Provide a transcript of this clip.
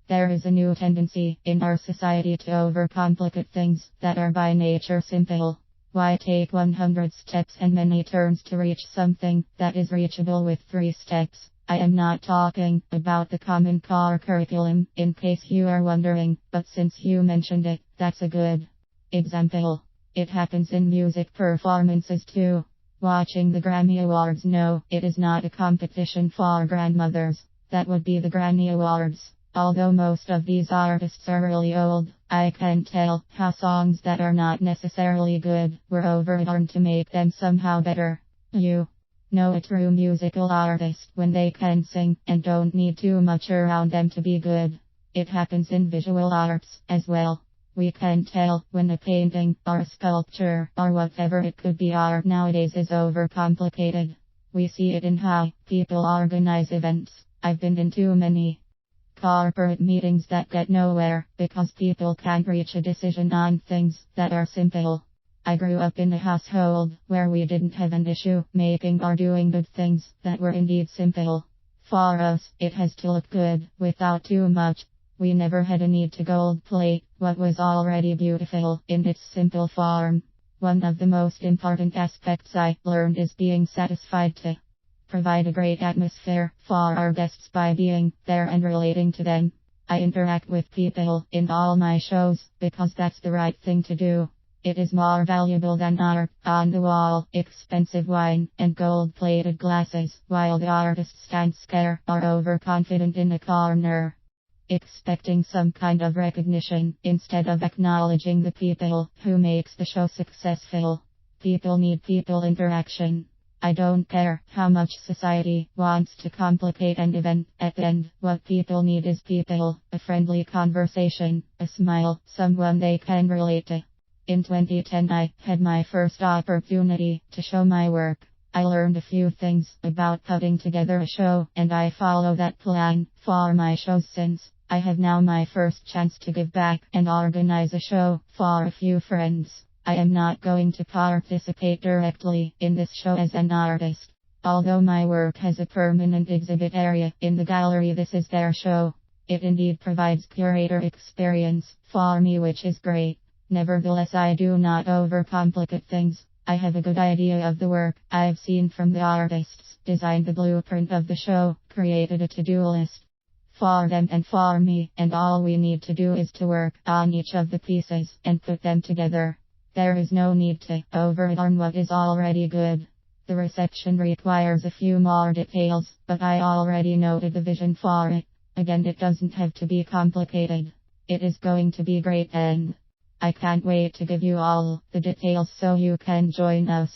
There is a new tendency in our society to overcomplicate things that are by nature simple. Why take 100 steps and many turns to reach something that is reachable with 3 steps? I am not talking about the Common Core curriculum, in case you are wondering, but since you mentioned it, that's a good example. It happens in music performances too. Watching the Grammy Awards, no, it is not a competition for grandmothers. That would be the Grammy Awards. Although most of these artists are really old, I can tell how songs that are not necessarily good were overdone to make them somehow better. You know a true musical artist when they can sing and don't need too much around them to be good. It happens in visual arts as well. We can tell when a painting or a sculpture or whatever it could be art nowadays is overcomplicated. We see it in how people organize events. I've been in too many corporate meetings that get nowhere because people can't reach a decision on things that are simple. I grew up in a household where we didn't have an issue making or doing good things that were indeed simple. For us, it has to look good without too much. We never had a need to gold plate what was already beautiful in its simple form. One of the most important aspects I learned is being satisfied to provide a great atmosphere for our guests by being there and relating to them. I interact with people in all my shows because that's the right thing to do. It is more valuable than art on the wall, expensive wine, and gold-plated glasses, while the artist stands scared or overconfident in a corner, expecting some kind of recognition instead of acknowledging the people who makes the show successful. People need people interaction. I don't care how much society wants to complicate an event. At the end, what people need is people, a friendly conversation, a smile, someone they can relate to. In 2010 I had my first opportunity to show my work. I learned a few things about putting together a show, and I follow that plan for my shows since. I have now my first chance to give back and organize a show for a few friends. I am not going to participate directly in this show as an artist. Although my work has a permanent exhibit area in the gallery, this is their show. It indeed provides curator experience for me, which is great. Nevertheless, I do not overcomplicate things. I have a good idea of the work I've seen from the artists, designed the blueprint of the show, created a to-do list for them and for me, and all we need to do is to work on each of the pieces and put them together. There is no need to overlearn what is already good. The reception requires a few more details, but I already noted the vision for it. Again, it doesn't have to be complicated. It is going to be great, and I can't wait to give you all the details so you can join us.